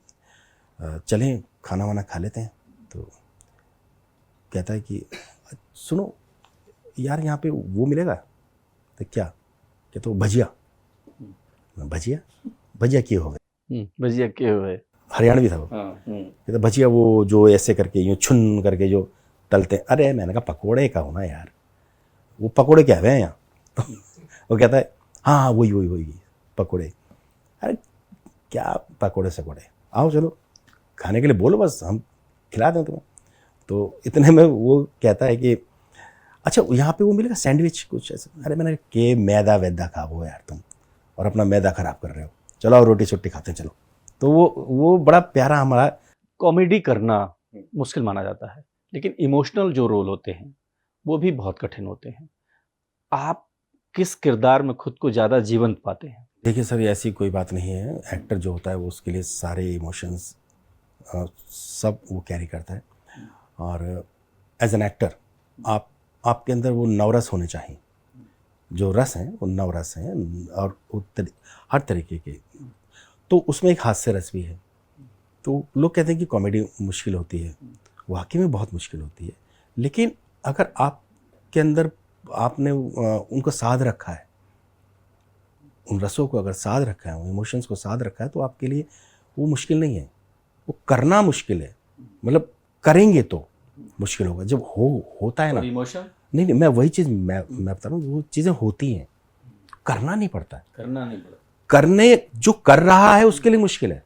चलें खाना वाना खा लेते हैं। तो कहता है कि सुनो यार, यहाँ पे वो मिलेगा। तो क्या कहते, वो भजिया। भजिया भजिया किए हो गए, भजिया किए हुए, हरियाणवी था वो। कहते भजिया वो जो ऐसे करके यूँ छुन करके जो तलते हैं। अरे मैंने कहा पकोड़े का होना यार, वो पकोड़े क्या है यहाँ? वो कहता है हाँ वही पकोड़े। अरे क्या पकोड़े सकोड़े, आओ चलो खाने के लिए बोलो, बस हम खिला दें तुम्हें। तो इतने में वो कहता है कि अच्छा यहाँ पे वो मिलेगा सैंडविच कुछ ऐसा। अरे मैंने के मैदा वैदा खाओ यार तुम, और अपना मैदा ख़राब कर रहे हो, चलो और रोटी छोटी खाते हैं चलो। तो वो बड़ा प्यारा हमारा। कॉमेडी करना मुश्किल माना जाता है, लेकिन इमोशनल जो रोल होते हैं वो भी बहुत कठिन होते हैं। आप किस किरदार में खुद को ज़्यादा जीवंत पाते हैं? देखिए सर, ऐसी कोई बात नहीं है। एक्टर जो होता है वो उसके लिए सारे इमोशंस सब वो कैरी करता है। और एज एन एक्टर आपके अंदर वो नवरस होने चाहिए। जो रस हैं वो नवरस हैं, और हर तरीके के। तो उसमें एक हास्य रस भी है। तो लोग कहते हैं कि कॉमेडी मुश्किल होती है, वाकई में बहुत मुश्किल होती है। लेकिन अगर आपके अंदर आपने उनको साध रखा है, उन रसों को अगर साध रखा है, उन इमोशंस को साध रखा है, तो आपके लिए वो मुश्किल नहीं है। वो करना मुश्किल है, मतलब करेंगे तो मुश्किल होगा। जब होता है ना, इमोशन नहीं मैं वही चीज़ मैं बता रहा हूँ, वो चीज़ें होती हैं, करना नहीं पड़ता है। करना नहीं पड़ता। करने जो कर रहा है उसके लिए मुश्किल है।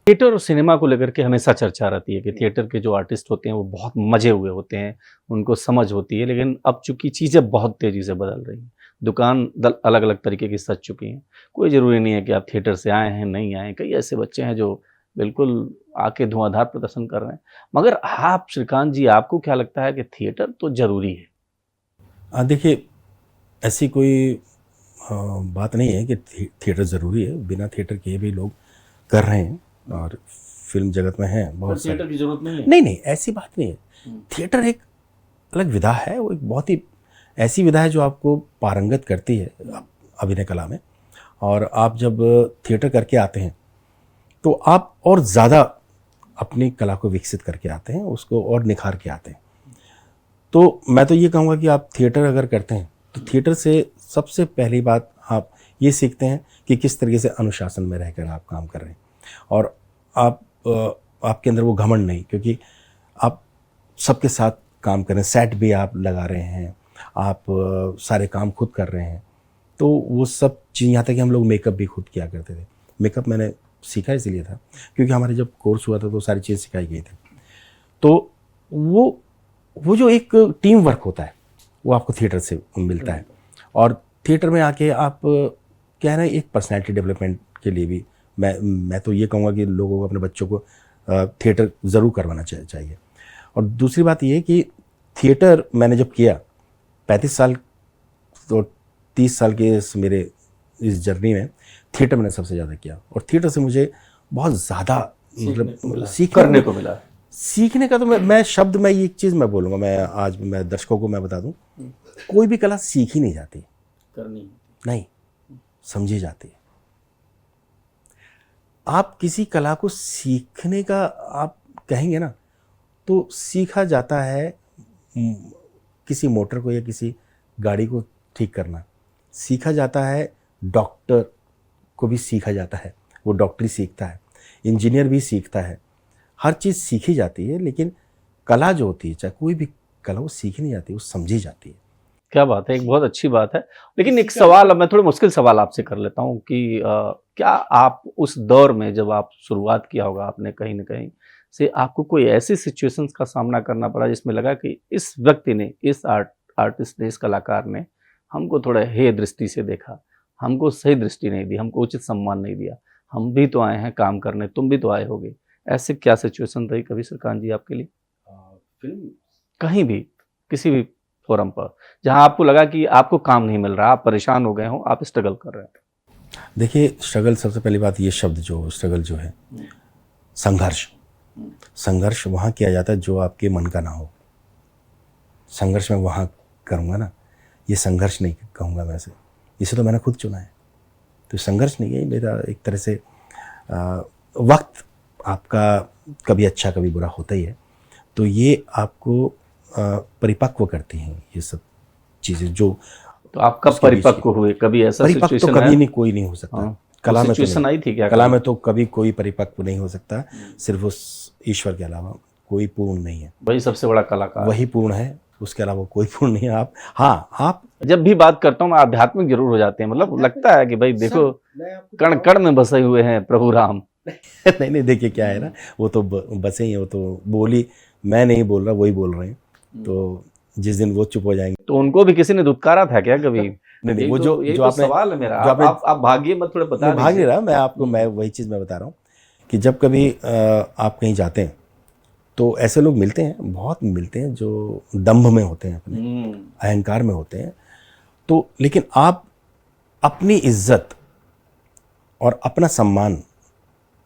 थिएटर और सिनेमा को लेकर के हमेशा चर्चा रहती है कि थिएटर के जो आर्टिस्ट होते हैं वो बहुत मजे हुए होते हैं, उनको समझ होती है, लेकिन अब चूंकि चीज़ें बहुत तेज़ी से बदल रही हैं, दुकान अलग अलग तरीके की सज चुकी हैं। कोई ज़रूरी नहीं है कि आप थिएटर से आए हैं, नहीं आए। कई ऐसे बच्चे हैं जो बिल्कुल आके धुआंधार प्रदर्शन कर रहे हैं। मगर आप श्रीकांत जी, आपको क्या लगता है कि थिएटर तो ज़रूरी है? देखिए, ऐसी कोई बात नहीं है कि थिएटर ज़रूरी है। बिना थिएटर के भी लोग कर रहे हैं और फिल्म जगत में हैं बहुत सारे। थिएटर की जरूरत नहीं है। नहीं ऐसी बात नहीं है। थिएटर एक अलग विधा है, वो एक बहुत ही ऐसी विधा है जो आपको पारंगत करती है अभिनय कला में। और आप जब थिएटर करके आते हैं तो आप और ज़्यादा अपनी कला को विकसित करके आते हैं, उसको और निखार के आते हैं। तो मैं तो ये कहूँगा कि आप थिएटर अगर करते हैं तो थिएटर से सबसे पहली बात आप ये सीखते हैं कि किस तरीके से अनुशासन में रहकर आप काम कर रहे हैं। और आपके अंदर वो घमंड नहीं, क्योंकि आप सबके साथ काम कर रहे हैं, सेट भी आप लगा रहे हैं, आप सारे काम खुद कर रहे हैं। तो वो सब चीज़, यहाँ तक कि हम लोग मेकअप भी खुद किया करते थे। मेकअप मैंने सीखा इसलिए था क्योंकि हमारे जब कोर्स हुआ था तो सारी चीज़ सिखाई गई थी। तो वो जो एक टीम वर्क होता है वो आपको थिएटर से मिलता है। और थिएटर में आके आप कह रहे हैं एक पर्सनैलिटी डेवलपमेंट के लिए भी मैं तो ये कहूँगा कि लोगों को, अपने बच्चों को थिएटर ज़रूर करवाना चाहिए। और दूसरी बात ये कि थिएटर मैंने जब किया 35 साल तो 30 साल के मेरे इस जर्नी में थिएटर मैंने सबसे ज़्यादा किया। और थिएटर से मुझे बहुत ज़्यादा मतलब सीखने को मिला। सीखने का तो मैं शब्द में एक चीज़ मैं बोलूँगा, मैं दर्शकों को मैं बता दूँ, कोई भी कला सीखी नहीं जाती, करनी नहीं समझी जाती है। आप किसी कला को सीखने का आप कहेंगे ना तो सीखा जाता है किसी मोटर को या किसी गाड़ी को ठीक करना, सीखा जाता है डॉक्टर को भी सीखा जाता है, वो डॉक्टरी सीखता है, इंजीनियर भी सीखता है, हर चीज़ सीखी जाती है। लेकिन कला जो होती है, चाहे कोई भी कला, वो सीखी नहीं जाती, वो समझी जाती है। क्या बात है, एक बहुत अच्छी बात है। लेकिन एक सवाल, अब मैं थोड़े मुश्किल सवाल आपसे कर लेता हूँ कि क्या आप उस दौर में जब आप शुरुआत किया होगा आपने, कहीं ना कहीं से आपको कोई ऐसी सिचुएशंस का सामना करना पड़ा जिसमें लगा कि इस व्यक्ति ने, इस आर्टिस्ट ने, इस कलाकार ने हमको थोड़ा हे दृष्टि से देखा, हमको सही दृष्टि नहीं दी, हमको उचित सम्मान नहीं दिया, हम भी तो आए हैं काम करने, तुम भी तो आए होगे। ऐसे क्या सिचुएशन रही कभी श्रीकांत जी आपके लिए? फिल्म, कहीं भी, किसी भी फोरम पर जहां आपको लगा कि आपको काम नहीं मिल रहा, आप परेशान हो गए हो, आप स्ट्रगल कर रहे हैं? देखिए, स्ट्रगल, सबसे पहली बात ये शब्द जो स्ट्रगल जो है, संघर्ष वहाँ किया जाता है जो आपके मन का ना हो। संघर्ष मैं वहाँ करूँगा ना, ये संघर्ष नहीं कहूँगा मैं इसे, इसे तो मैंने खुद चुना है, तो संघर्ष नहीं है मेरा। एक तरह से वक्त आपका कभी अच्छा कभी बुरा होता ही है, तो ये आपको परिपक्व करती हैं ये सब चीज़ें जो। तो आप कब परिपक्व हुए? कभी ऐसा परिपक्व तो कभी नहीं, कोई नहीं हो सकता। हाँ, कला में सिचुएशन आई थी क्या? कला में तो कभी कोई परिपक्व नहीं हो सकता, सिर्फ उस ईश्वर के अलावा कोई पूर्ण नहीं है। वही सबसे बड़ा कलाकार, वही पूर्ण है, उसके अलावा कोई पूर्ण नहीं है। आप जब भी बात करता हूँ मैं आध्यात्मिक जरूर हो जाते हैं, मतलब लगता है कि भाई देखो कण कण में बसे हुए हैं प्रभु राम। नहीं देखिए क्या है ना, वो तो बसे ही हैं, वो तो बोली, मैं नहीं बोल रहा, वही बोल रहे हैं। तो जिस दिन वो चुप हो जाएंगे तो उनको भी किसी ने दुत्कारा था क्या कभी? नहीं, वो जो आपने सवाल है मेरा, जो आपने, आप भागिए मत, थोड़े बता। भाग नहीं रहा मैं आपको, मैं वही चीज़ मैं बता रहा हूँ कि जब कभी आप कहीं जाते हैं तो ऐसे लोग मिलते हैं, बहुत मिलते हैं जो दंभ में होते हैं, अपने अहंकार में होते हैं। तो लेकिन आप अपनी इज्जत और अपना सम्मान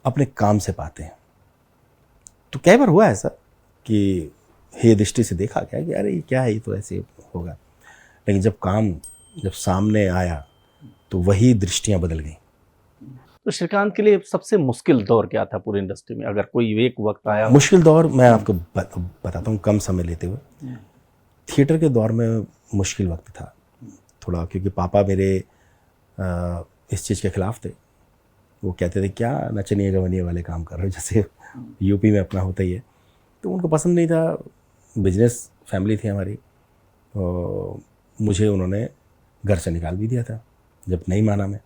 अपने काम से पाते हैं। तो कई बार हुआ ऐसा कि हे दृष्टि से देखा क्या कि अरे ये क्या है, ये तो ऐसे होगा, लेकिन जब काम जब सामने आया तो वही दृष्टियां बदल गई। तो श्रीकांत के लिए सबसे मुश्किल दौर क्या था पूरी इंडस्ट्री में, अगर कोई एक वक्त आया हो? मुश्किल दौर मैं आपको बताता हूँ कम समय लेते हुए। थिएटर के दौर में मुश्किल वक्त था थोड़ा, क्योंकि पापा मेरे इस चीज़ के खिलाफ थे। वो कहते थे क्या नचनिए गवनिए वाले काम कर रहे हो, जैसे यूपी में अपना होता ही है। तो उनको पसंद नहीं था, बिजनेस फैमिली थी हमारी। और मुझे उन्होंने घर से निकाल भी दिया था जब नहीं माना मैं।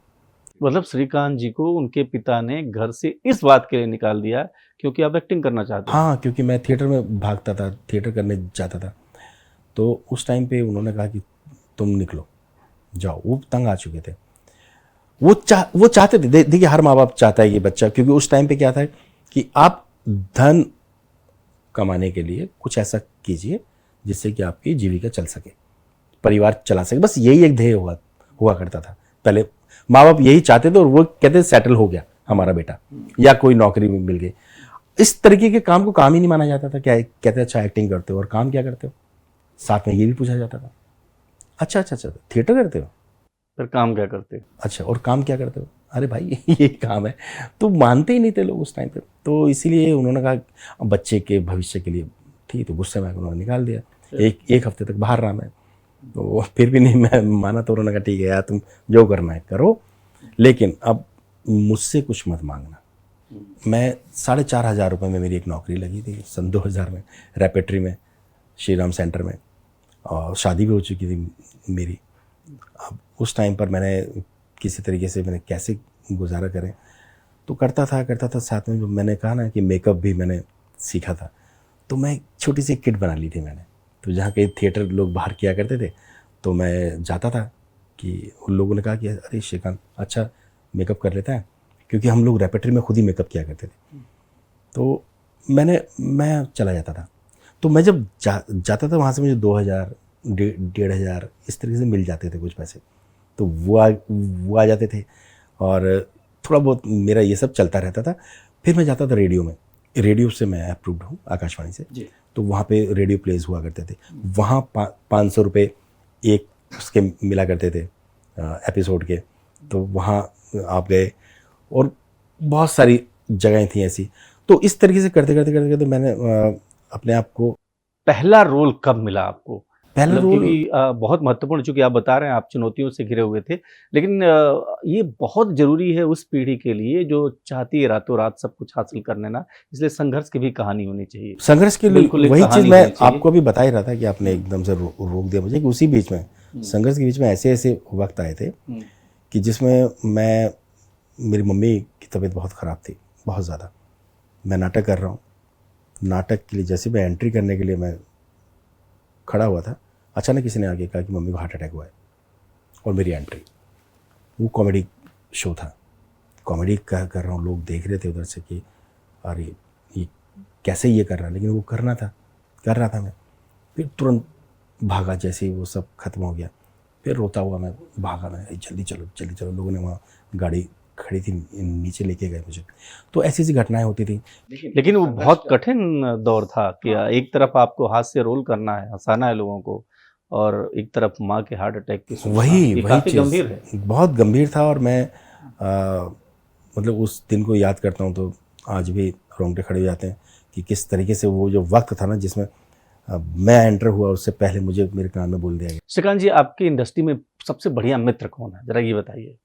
मतलब श्रीकांत जी को उनके पिता ने घर से इस बात के लिए निकाल दिया क्योंकि आप एक्टिंग करना चाहते थे? हाँ, क्योंकि मैं थिएटर में भागता था, थिएटर करने जाता था। तो उस टाइम पे उन्होंने कहा कि तुम निकलो, जाओ। वो तंग आ चुके थे। वो चाहते थे, देखिए हर माँ बाप चाहता है कि बच्चा, क्योंकि उस टाइम पे क्या था कि आप धन कमाने के लिए कुछ ऐसा कीजिए जिससे कि आपकी जीविका चल सके, परिवार चला सके। बस यही एक ध्येय हुआ करता था पहले। माँ बाप यही चाहते थे और वो कहते सेटल हो गया हमारा बेटा, या कोई नौकरी मिल गई। इस तरीके के काम को काम ही नहीं माना जाता था। क्या कहते अच्छा एक्टिंग करते हो और काम क्या करते हो, साथ में ये भी पूछा जाता था। अच्छा थिएटर करते हो, फिर काम क्या करते? अच्छा और काम क्या करते हो, अरे भाई ये काम है। तो मानते ही नहीं थे लोग उस टाइम पे। तो इसीलिए उन्होंने कहा बच्चे के भविष्य के लिए ठीक, तो गुस्से में उन्होंने निकाल दिया। एक हफ्ते तक बाहर रहा मैं, तो फिर भी नहीं मैं माना। तो उन्होंने कहा ठीक है यार, तुम जो करना है करो, लेकिन अब मुझसे कुछ मत मांगना। मैं 4,500 रुपये में मेरी एक नौकरी लगी थी सन 2000 में, रेपेट्री में, श्री राम सेंटर में, और शादी भी हो चुकी थी मेरी। अब उस टाइम पर मैंने किसी तरीके से मैंने कैसे गुजारा करें, तो करता था। साथ में जो मैंने कहा ना कि मेकअप भी मैंने सीखा था, तो मैं एक छोटी सी किट बना ली थी मैंने। तो जहाँ कहीं थिएटर लोग बाहर किया करते थे, तो मैं जाता था कि उन लोगों ने कहा कि अरे श्रीकांत अच्छा मेकअप कर लेता है, क्योंकि हम लोग रेपेट्री में खुद ही मेकअप किया करते थे। तो मैं चला जाता था। तो मैं जब जाता था वहाँ से मुझे 2,000 1,500 इस तरीके से मिल जाते थे कुछ पैसे। तो वो आ जाते थे, और थोड़ा बहुत मेरा ये सब चलता रहता था। फिर मैं जाता था रेडियो में। रेडियो से मैं अप्रूव्ड हूँ आकाशवाणी से जी। तो वहाँ पे रेडियो प्लेस हुआ करते थे। वहाँ 500 रुपये एक उसके मिला करते थे एपिसोड के। तो वहाँ आप गए, और बहुत सारी जगहें थी ऐसी। तो इस तरीके से करते करते मैंने अपने आप को। पहला रोल कब मिला आपको? पहला मतलब रोल क्योंकि बहुत महत्वपूर्ण, चूंकि आप बता रहे हैं आप चुनौतियों से घिरे हुए थे, लेकिन ये बहुत जरूरी है उस पीढ़ी के लिए जो चाहती है रातों रात सब कुछ हासिल कर लेना, इसलिए संघर्ष की भी कहानी होनी चाहिए। संघर्ष के लिए बिल्कुल एक वही चीज़ कहानी मैं होनी चाहिए। आपको भी बता ही रहा था कि आपने एकदम से रोक दिया मुझे, कि उसी बीच में संघर्ष के बीच में ऐसे ऐसे वक्त आए थे कि जिसमें मेरी मम्मी की तबीयत बहुत ख़राब थी, बहुत ज़्यादा। मैं नाटक कर रहा हूँ, नाटक के लिए जैसे मैं एंट्री करने के लिए मैं खड़ा हुआ था, अचानक किसी ने आगे कहा कि मम्मी को हार्ट अटैक हुआ है, और मेरी एंट्री। वो कॉमेडी शो था, कॉमेडी कर रहा हूँ, लोग देख रहे थे उधर से कि अरे ये कैसे ये कर रहा है, लेकिन वो कर रहा था मैं। फिर तुरंत भागा, जैसे ही वो सब खत्म हो गया, फिर रोता हुआ मैं भागा। मैं जल्दी चलो। लोगों ने वहाँ गाड़ी खड़ी थी, नीचे लेके गए मुझे। तो ऐसी ऐसी घटनाएं होती थी। लेकिन वो बहुत कठिन दौर था कि एक तरफ आपको हाथ से रोल करना है, हंसाना है लोगों को, और एक तरफ माँ के हार्ट अटैक की सूचना। वही काफी चीज़ गंभीर है, बहुत गंभीर था। और मैं मतलब उस दिन को याद करता हूँ तो आज भी रोंगटे खड़े हो जाते हैं कि किस तरीके से वो जो वक्त था ना, जिसमें मैं एंटर हुआ, उससे पहले मुझे मेरे कान में बोल दिया गया। श्रीकांत जी, आपकी इंडस्ट्री में सबसे बढ़िया मित्र कौन है, जरा ये बताइए।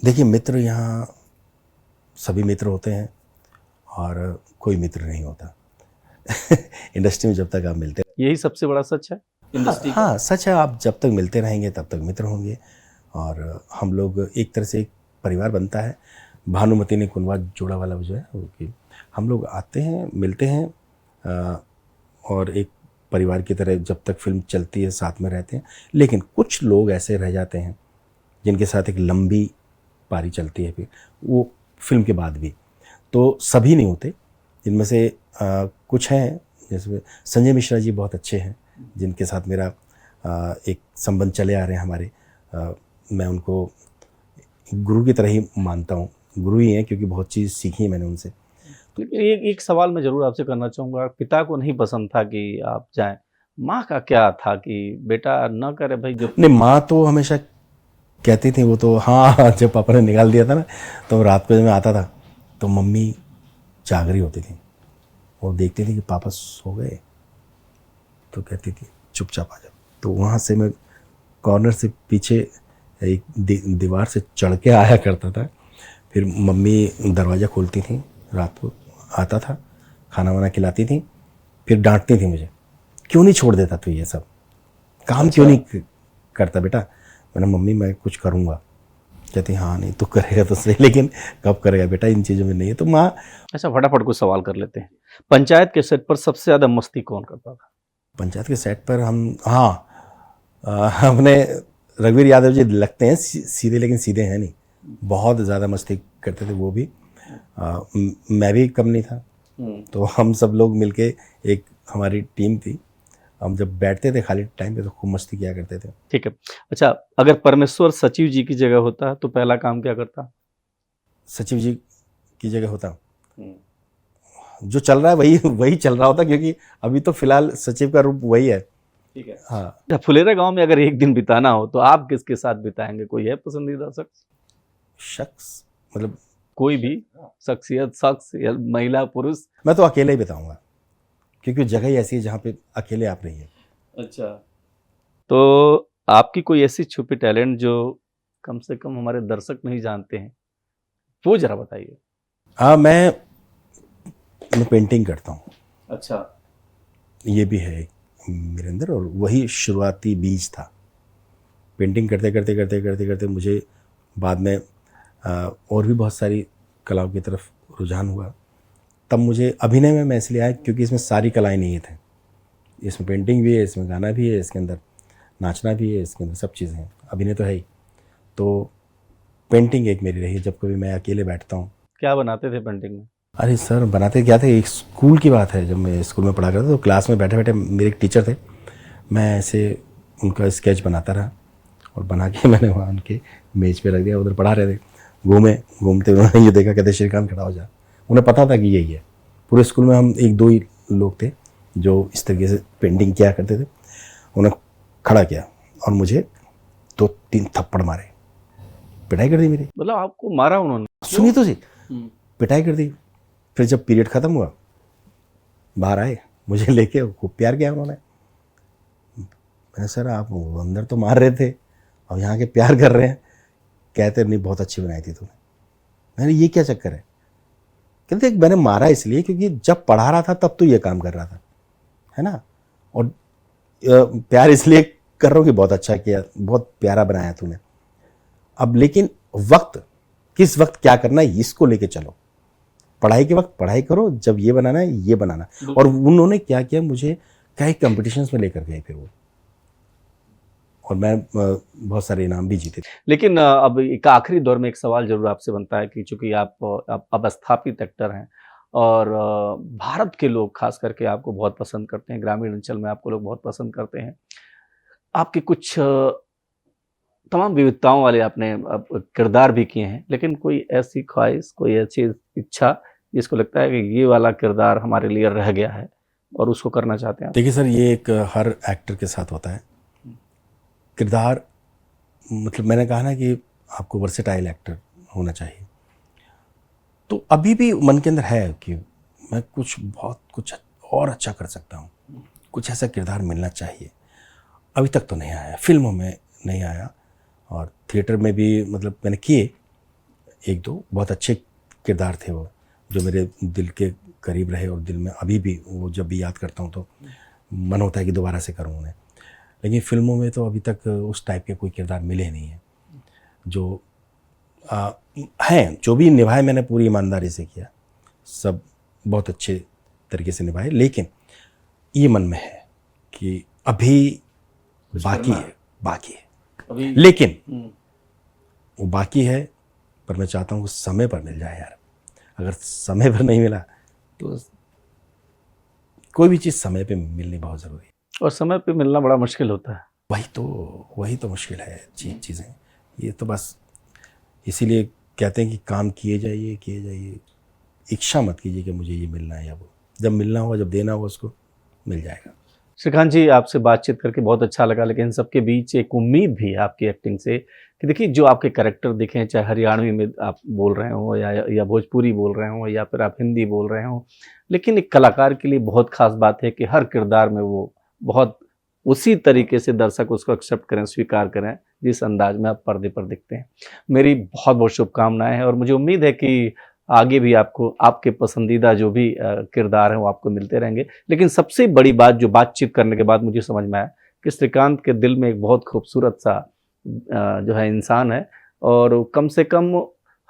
देखिए, मित्र यहाँ सभी मित्र होते हैं, और कोई मित्र नहीं होता इंडस्ट्री में जब तक आप मिलते, यही सबसे बड़ा सच है इंडस्ट्री का। हाँ सच है। आप जब तक मिलते रहेंगे तब तक मित्र होंगे, और हम लोग एक तरह से एक परिवार बनता है। भानुमति ने कुनबा जोड़ा वाला जो है वो, कि हम लोग आते हैं, मिलते हैं, और एक परिवार की तरह जब तक फिल्म चलती है साथ में रहते हैं। लेकिन कुछ लोग ऐसे रह जाते हैं जिनके साथ एक लंबी पारी चलती है, फिर वो फिल्म के बाद भी। तो सभी नहीं होते, इनमें से कुछ हैं, जैसे संजय मिश्रा जी बहुत अच्छे हैं, जिनके साथ मेरा एक संबंध चले आ रहे हैं हमारे। मैं उनको गुरु की तरह ही मानता हूँ, गुरु ही हैं, क्योंकि बहुत चीज़ सीखी है मैंने उनसे। एक सवाल मैं जरूर आपसे करना चाहूँगा। पिता को नहीं पसंद था कि आप जाएं, माँ का क्या था कि बेटा न करे भाई जो। नहीं, माँ तो हमेशा कहती थी वो तो, हाँ जब पापा ने निकाल दिया था ना, तो रात को जब मैं आता था तो मम्मी जाग रही होती थी और देखती थी कि पापा सो गए, तो कहती थी चुपचाप आ जाओ। तो वहाँ से मैं कॉर्नर से पीछे एक दीवार से चढ़ के आया करता था। फिर मम्मी दरवाज़ा खोलती थी, रात को आता था, खाना वाना खिलाती थी, फिर डांटती थी मुझे, क्यों नहीं छोड़ देता तू ये सब काम, क्यों नहीं करता बेटा। मैंने मम्मी मैं कुछ करूँगा। कहती हाँ नहीं तू करेगा तो सही, लेकिन कब करेगा बेटा, इन चीज़ों में नहीं है। तो माँ, अच्छा फटाफट कुछ सवाल कर लेते हैं। पंचायत के सेट पर सबसे ज़्यादा मस्ती कौन करता था? पंचायत के सेट पर हम, हाँ अपने रघुवीर यादव जी लगते हैं सीधे, लेकिन सीधे हैं नहीं, बहुत ज़्यादा मस्ती करते थे वो भी। मैं भी कम नहीं था। तो हम सब लोग मिलके एक हमारी टीम थी, हम जब बैठते थे खाली टाइम पे तो खूब मस्ती किया करते थे। ठीक है। अच्छा, अगर परमेश्वर सचिव जी की जगह होता तो पहला काम क्या करता? सचिव जी की जगह होता, जो चल रहा है वही वही चल रहा होता, क्योंकि अभी तो फिलहाल सचिव का रूप वही है। ठीक है। हाँ, अच्छा, फुलेरा गांव में अगर एक दिन बिताना हो तो आप किसके साथ बिताएंगे? कोई है पसंदीदा शख्स? शख्स मतलब कोई भी शख्सियत, शख्स या महिला, पुरुष? मैं तो अकेले ही बिताऊंगा, क्योंकि जगह ही ऐसी है जहाँ पे अकेले आप रहिए। अच्छा, तो आपकी कोई ऐसी छुपी टैलेंट जो कम से कम हमारे दर्शक नहीं जानते हैं, वो जरा बताइए। हाँ, मैं पेंटिंग करता हूँ, अच्छा। ये भी है मेरे अंदर, और वही शुरुआती बीज था। पेंटिंग करते करते करते करते करते मुझे बाद में और भी बहुत सारी कलाओं की तरफ रुझान हुआ। तब मुझे अभिनय में मैं इसलिए आया क्योंकि इसमें सारी कलाएं नहीं थी। इसमें पेंटिंग भी है, इसमें गाना भी है, इसके अंदर नाचना भी है, इसके अंदर सब चीज़ें हैं, अभिनय तो है ही। तो पेंटिंग एक मेरी रही, जब कभी मैं अकेले बैठता हूँ। क्या बनाते थे पेंटिंग में? अरे सर, बनाते क्या थे, एक स्कूल की बात है, जब मैं स्कूल में पढ़ा करता था तो क्लास में बैठे बैठे मेरे एक टीचर थे, मैं ऐसे उनका स्केच बनाता रहा और बना के मैंने वहाँ उनके मेज पे रख दिया। उधर पढ़ा रहे थे, घूमते उन्होंने ये देखा, कहते श्रीकांत खड़ा हो जा। उन्हें पता था कि यही है। पूरे स्कूल में हम एक दो ही लोग थे जो इस तरीके से पेंटिंग किया करते थे। उन्हें खड़ा किया और मुझे 2-3 थप्पड़ मारे, पिटाई कर दी मेरी। मतलब आपको मारा उन्होंने? सुनी तो सी, पिटाई कर दी। फिर जब पीरियड ख़त्म हुआ, बाहर आए, मुझे लेके खूब प्यार किया उन्होंने। मैंने, सर आप अंदर तो मार रहे थे और यहाँ के प्यार कर रहे हैं। कहते नहीं, बहुत अच्छी बनाई थी तूने। मैंने, ये क्या चक्कर है? कहते मैंने मारा इसलिए क्योंकि जब पढ़ा रहा था तब तो ये काम कर रहा था, है ना, और प्यार इसलिए कर रहा हूँ कि बहुत अच्छा किया, बहुत प्यारा बनाया तूने। अब लेकिन वक्त, किस वक्त क्या करना है इसको लेके चलो। पढ़ाई के वक्त पढ़ाई करो, जब ये बनाना है ये बनाना। और उन्होंने क्या किया, मुझे कई कॉम्पिटिशन्स में लेकर गए फिर वो, और मैं बहुत सारे इनाम भी जीते। लेकिन अब एक आखिरी दौर में एक सवाल जरूर आपसे बनता है कि चूंकि आप अब स्थापित एक्टर हैं और भारत के लोग खास करके आपको बहुत पसंद करते हैं, ग्रामीण अंचल में आपको लोग बहुत पसंद करते हैं। आपके कुछ तमाम विविधताओं वाले आपने किरदार भी किए हैं, लेकिन कोई ऐसी ख्वाहिश, कोई ऐसी इच्छा जिसको लगता है कि ये वाला किरदार हमारे लिए रह गया है और उसको करना चाहते हैं? देखिए सर, ये एक हर एक्टर के साथ होता है किरदार। मतलब मैंने कहा ना कि आपको वर्सेटाइल एक्टर होना चाहिए, तो अभी भी मन के अंदर है कि मैं बहुत कुछ और अच्छा कर सकता हूँ, कुछ ऐसा किरदार मिलना चाहिए। अभी तक तो नहीं आया, फिल्मों में नहीं आया, और थिएटर में भी मतलब मैंने किए एक दो बहुत अच्छे किरदार थे वो, जो मेरे दिल के करीब रहे, और दिल में अभी भी वो जब भी याद करता हूँ तो मन होता है कि दोबारा से करूँ उन्हें। लेकिन फिल्मों में तो अभी तक उस टाइप के कोई किरदार मिले नहीं हैं जो हैं। जो भी निभाए मैंने पूरी ईमानदारी से किया, सब बहुत अच्छे तरीके से निभाए, लेकिन ये मन में है कि अभी बाकी है अभी लेकिन वो बाकी है, पर मैं चाहता हूँ कि समय पर मिल जाए यार। अगर समय पर नहीं मिला तो कोई भी चीज़ समय पे मिलनी बहुत ज़रूरी है, और समय पे मिलना बड़ा मुश्किल होता है। वही तो मुश्किल है चीज़ें। ये तो बस इसीलिए कहते हैं कि काम किए जाइए, इच्छा मत कीजिए कि मुझे ये मिलना है या वो। जब मिलना होगा, जब देना होगा, उसको मिल जाएगा। श्रीकांत जी, आपसे बातचीत करके बहुत अच्छा लगा, लेकिन इन सबके बीच एक उम्मीद भी है आपकी एक्टिंग से कि देखिए जो आपके कैरेक्टर दिखे हैं, चाहे हरियाणवी में आप बोल रहे हो या भोजपुरी बोल रहे हो या फिर आप हिंदी बोल रहे हो, लेकिन एक कलाकार के लिए बहुत ख़ास बात है कि हर किरदार में वो बहुत उसी तरीके से दर्शक उसको एक्सेप्ट करें, स्वीकार करें, जिस अंदाज में आप पर्दे पर दिखते हैं। मेरी बहुत-बहुत शुभकामनाएँ हैं और मुझे उम्मीद है कि आगे भी आपको आपके पसंदीदा जो भी किरदार हैं वो आपको मिलते रहेंगे। लेकिन सबसे बड़ी बात जो बातचीत करने के बाद मुझे समझ में आया कि श्रीकांत के दिल में एक बहुत खूबसूरत सा जो है इंसान है और कम से कम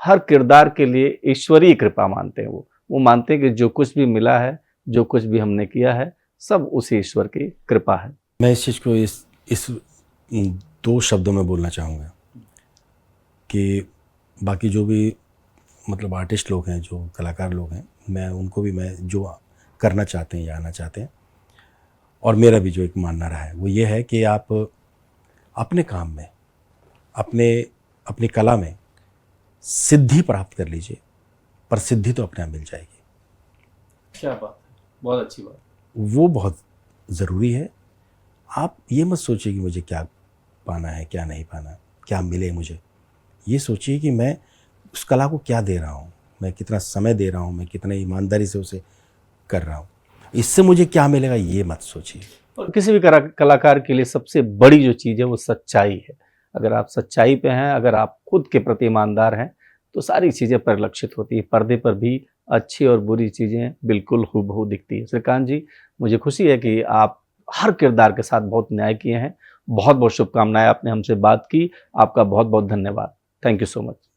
हर किरदार के लिए ईश्वरीय कृपा मानते हैं वो। वो मानते हैं कि जो कुछ भी मिला है, जो कुछ भी हमने किया है, सब उसी ईश्वर की कृपा है। मैं इस चीज़ को इस 2 शब्दों में बोलना चाहूँगा कि बाकी जो भी मतलब आर्टिस्ट लोग हैं, जो कलाकार लोग हैं, मैं उनको भी मैं जो करना चाहते हैं या आना चाहते हैं और मेरा भी जो एक मानना रहा है वो ये है कि आप अपने काम में, अपनी कला में सिद्धि प्राप्त कर लीजिए, प्रसिद्धि तो अपने आप मिल जाएगी। क्या बात है, बहुत अच्छी बात। वो बहुत ज़रूरी है। आप ये मत सोचिए कि मुझे क्या पाना है, क्या नहीं पाना, क्या मिले मुझे। ये सोचिए कि मैं उस कला को क्या दे रहा हूँ, मैं कितना समय दे रहा हूँ, मैं कितने ईमानदारी से उसे कर रहा हूँ। इससे मुझे क्या मिलेगा ये मत सोचिए। और किसी भी कलाकार के लिए सबसे बड़ी जो चीज़ है वो सच्चाई है। अगर आप सच्चाई पे हैं, अगर आप खुद के प्रति ईमानदार हैं, तो सारी चीज़ें परिलक्षित होती हैं। पर्दे पर भी अच्छी और बुरी चीज़ें बिल्कुल हूबहू दिखती है। श्रीकांत जी, मुझे खुशी है कि आप हर किरदार के साथ बहुत न्याय किए हैं। बहुत-बहुत शुभकामनाएँ, आपने हमसे बात की। आपका बहुत-बहुत धन्यवाद। Thank you so much.